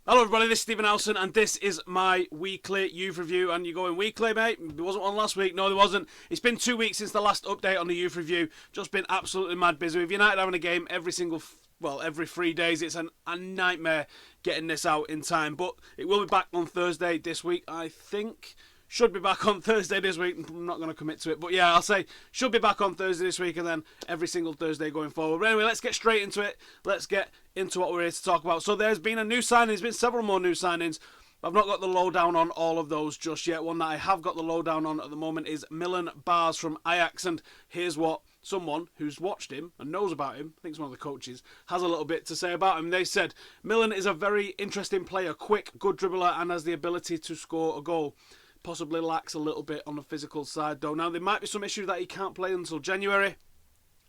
Hello everybody, this is Stephen Howson and this is my weekly youth review. And you're going, weekly mate? There wasn't one last week. No, there wasn't. It's been 2 weeks since the last update on the youth review. Just been absolutely mad busy with United having a game every 3 days. It's a nightmare getting this out in time. But it will be back on Thursday this week, I think. Should be back on Thursday this week. I'm not going to commit to it. But yeah, I'll say should be back on Thursday this week and then every single Thursday going forward. But anyway, let's get straight into it. Let's get into what we're here to talk about. So there's been a new signing. There's been several more new signings. I've not got the lowdown on all of those just yet. One that I have got the lowdown on at the moment is Milan Bars from Ajax. And here's what someone who's watched him and knows about him, I think it's one of the coaches, has a little bit to say about him. They said, Milan is a very interesting player, quick, good dribbler and has the ability to score a goal. Possibly lacks a little bit on the physical side though. Now there might be some issue that he can't play until January.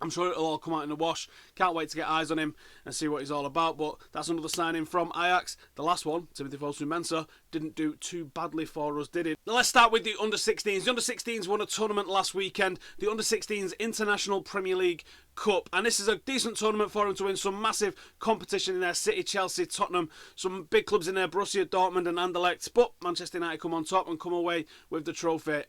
I'm sure it'll all come out in the wash. Can't wait to get eyes on him and see what he's all about. But that's another signing from Ajax. The last one, Timothy Fosu-Mensah, didn't do too badly for us, did it? Now let's start with the under-16s. The under-16s won a tournament last weekend. The under-16s International Premier League Cup. And this is a decent tournament for them to win some massive competition in there. City, Chelsea, Tottenham, some big clubs in there, Borussia, Dortmund and Anderlecht. But Manchester United come on top and come away with the trophy.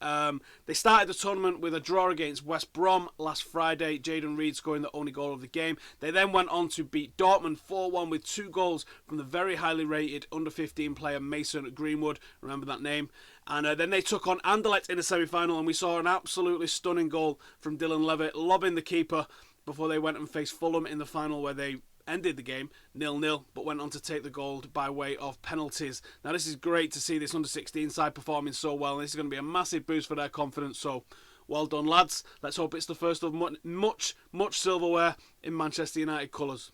They started the tournament with a draw against West Brom last Friday. Jayden Reed scoring the only goal of the game. They then went on to beat Dortmund 4-1 with 2 goals from the very highly rated under-15 player Mason Greenwood. Remember that name. And then they took on Anderlecht in the semi-final and we saw an absolutely stunning goal from Dylan Levitt lobbing the keeper before they went and faced Fulham in the final where they ended the game 0-0 but went on to take the gold by way of penalties. Now this is great to see this under-16 side performing so well and this is going to be a massive boost for their confidence, so well done lads. Let's hope it's the first of much silverware in Manchester United colours.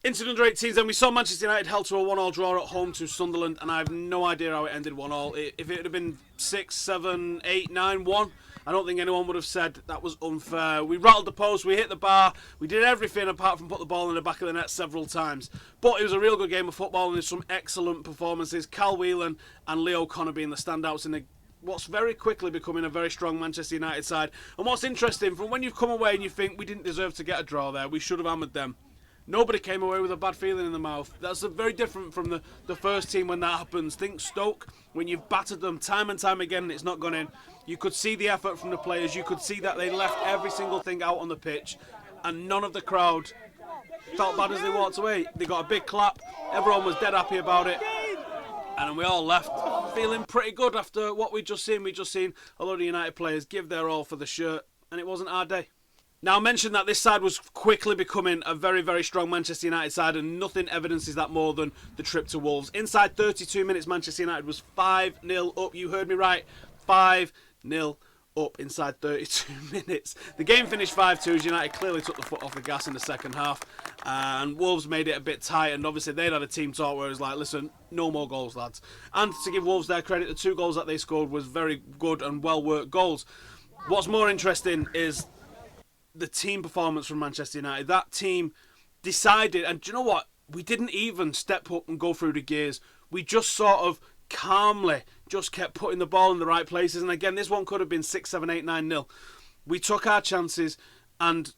Into the under-18s then, we saw Manchester United held to a 1-1 draw at home to Sunderland and I have no idea how it ended 1-1. If it had been 6, 7, 8, 9, 1, I don't think anyone would have said that was unfair. We rattled the post, we hit the bar, we did everything apart from put the ball in the back of the net several times. But it was a real good game of football and there's some excellent performances. Cal Whelan and Leo Connor being the standouts in what's very quickly becoming a very strong Manchester United side. And what's interesting, from when you've come away and you think we didn't deserve to get a draw there, we should have hammered them. Nobody came away with a bad feeling in the mouth. That's very different from the first team when that happens. Think Stoke, when you've battered them time and time again and it's not gone in. You could see the effort from the players. You could see that they left every single thing out on the pitch. And none of the crowd felt bad as they walked away. They got a big clap. Everyone was dead happy about it. And we all left feeling pretty good after what we'd just seen. We'd just seen a lot of United players give their all for the shirt. And it wasn't our day. Now, I mentioned that this side was quickly becoming a very, very strong Manchester United side and nothing evidences that more than the trip to Wolves. Inside 32 minutes, Manchester United was 5-0 up. You heard me right, 5-0 up inside 32 minutes. The game finished 5-2 as United clearly took the foot off the gas in the second half. And Wolves made it a bit tight and obviously they'd had a team talk where it was like, listen, no more goals, lads. And to give Wolves their credit, the 2 goals that they scored was very good and well-worked goals. What's more interesting is the team performance from Manchester United. That team decided, and do you know what? We didn't even step up and go through the gears. We just sort of calmly just kept putting the ball in the right places. And again, this one could have been 6, 7, 8, 9-0. We took our chances and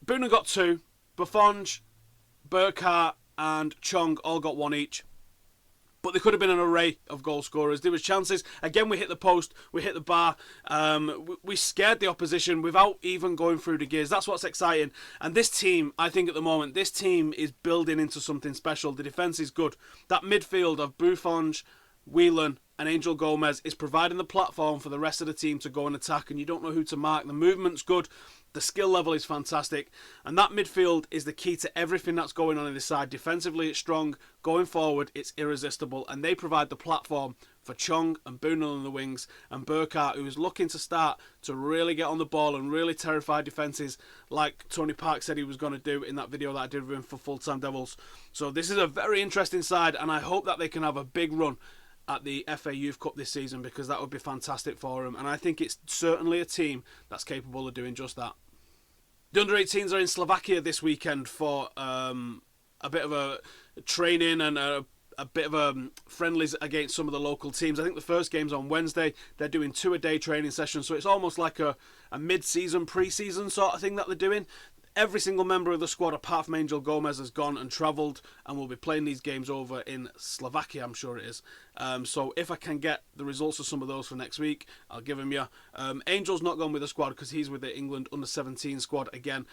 Boona got 2. Buffon, Burkhardt and Chong all got 1 each. But there could have been an array of goal scorers. There was chances. Again, we hit the post. We hit the bar. We scared the opposition without even going through the gears. That's what's exciting. And this team, I think at the moment, this team is building into something special. The defence is good. That midfield of Buffon, Whelan and Angel Gomez is providing the platform for the rest of the team to go and attack. And you don't know who to mark. The movement's good. The skill level is fantastic. And that midfield is the key to everything that's going on in this side. Defensively, it's strong. Going forward, it's irresistible. And they provide the platform for Chong and Boonal on the wings. And Burkhardt, who is looking to start to really get on the ball and really terrify defences like Tony Park said he was going to do in that video that I did with him for Full-Time Devils. So this is a very interesting side. And I hope that they can have a big run at the FA Youth Cup this season because that would be fantastic for them. And I think it's certainly a team that's capable of doing just that. The under-18s are in Slovakia this weekend for a bit of a training and a bit of friendlies against some of the local teams. I think the first game's on Wednesday. They're doing 2-a-day training sessions, so it's almost like a mid-season, pre-season sort of thing that they're doing. Every single member of the squad, apart from Angel Gomez, has gone and travelled, and will be playing these games over in Slovakia, I'm sure it is. So if I can get the results of some of those for next week, I'll give them you. Angel's not gone with the squad because he's with the England under-17 squad again.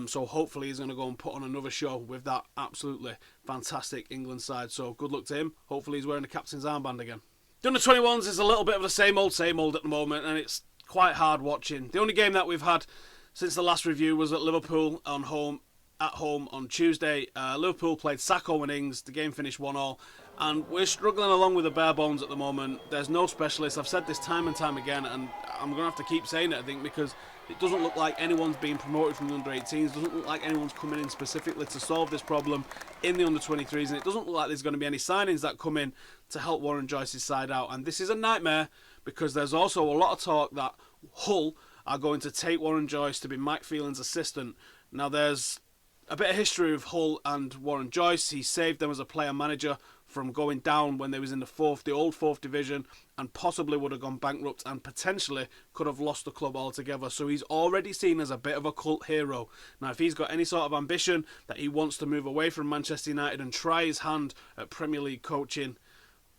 So hopefully he's going to go and put on another show with that absolutely fantastic England side. So good luck to him. Hopefully he's wearing the captain's armband again. The under-21s is a little bit of the same old at the moment, and it's quite hard watching. The only game that we've had since the last review was at Liverpool at home on Tuesday. Liverpool played Sacco and Ings. The game finished 1-1, and we're struggling along with the bare bones at the moment. There's no specialists. I've said this time and time again, and I'm going to have to keep saying it, I think, because it doesn't look like anyone's being promoted from the under-18s. It doesn't look like anyone's coming in specifically to solve this problem in the under-23s, and it doesn't look like there's going to be any signings that come in to help Warren Joyce's side out. And this is a nightmare because there's also a lot of talk that Hull are going to take Warren Joyce to be Mike Phelan's assistant. Now, there's a bit of history of Hull and Warren Joyce. He saved them as a player manager from going down when they was in the old fourth division, and possibly would have gone bankrupt and potentially could have lost the club altogether. So he's already seen as a bit of a cult hero. Now, if he's got any sort of ambition that he wants to move away from Manchester United and try his hand at Premier League coaching,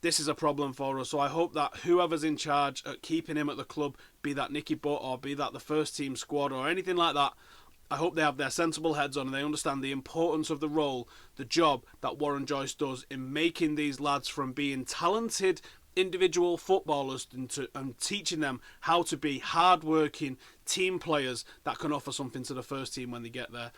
this is a problem for us. So I hope that whoever's in charge at keeping him at the club, be that Nicky Butt or be that the first team squad or anything like that, I hope they have their sensible heads on and they understand the importance of the role, the job that Warren Joyce does in making these lads from being talented individual footballers and teaching them how to be hard-working team players that can offer something to the first team when they get there.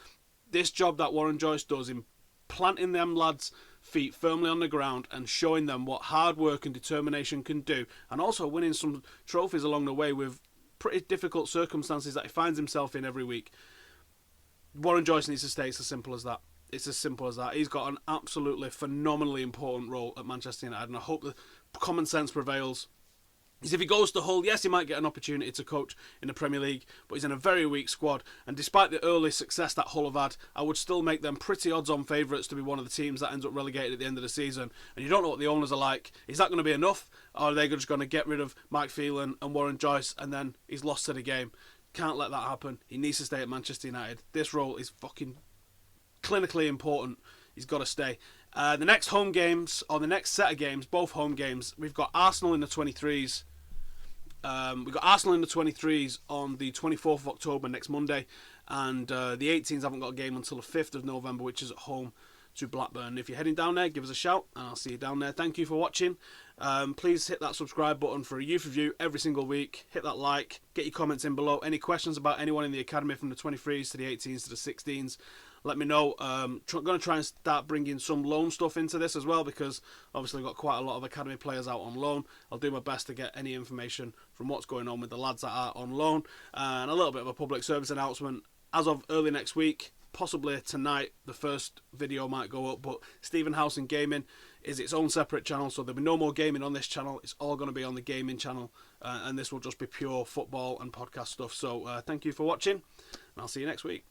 This job that Warren Joyce does in planting them lads' feet firmly on the ground and showing them what hard work and determination can do, and also winning some trophies along the way with pretty difficult circumstances that he finds himself in every week. Warren Joyce needs to stay. It's as simple as that. It's as simple as that. He's got an absolutely phenomenally important role at Manchester United, and I hope the common sense prevails. If he goes to Hull, yes, he might get an opportunity to coach in the Premier League, but he's in a very weak squad. And despite the early success that Hull have had, I would still make them pretty odds-on favourites to be one of the teams that ends up relegated at the end of the season. And you don't know what the owners are like. Is that going to be enough? Or are they just going to get rid of Mike Phelan and Warren Joyce and then he's lost to the game? Can't let that happen. He needs to stay at Manchester United. This role is fucking clinically important. He's got to stay. The next home games, or the next set of games, both home games, we've got Arsenal in the 23s. We've got Arsenal in the 23s on the 24th of October, next Monday. And the 18s haven't got a game until the 5th of November, which is at home to Blackburn. If you're heading down there, give us a shout, and I'll see you down there. Thank you for watching. Please hit that subscribe button for a youth review every single week. Hit that like. Get your comments in below. Any questions about anyone in the academy from the 23s to the 18s to the 16s, let me know. I'm going to try and start bringing some loan stuff into this as well, because obviously we've got quite a lot of academy players out on loan. I'll do my best to get any information from what's going on with the lads that are on loan. And a little bit of a public service announcement. As of early next week, possibly tonight, the first video might go up, but Stephen Howson Gaming is its own separate channel, so there'll be no more gaming on this channel. It's all going to be on the gaming channel, and this will just be pure football and podcast stuff. So thank you for watching, and I'll see you next week.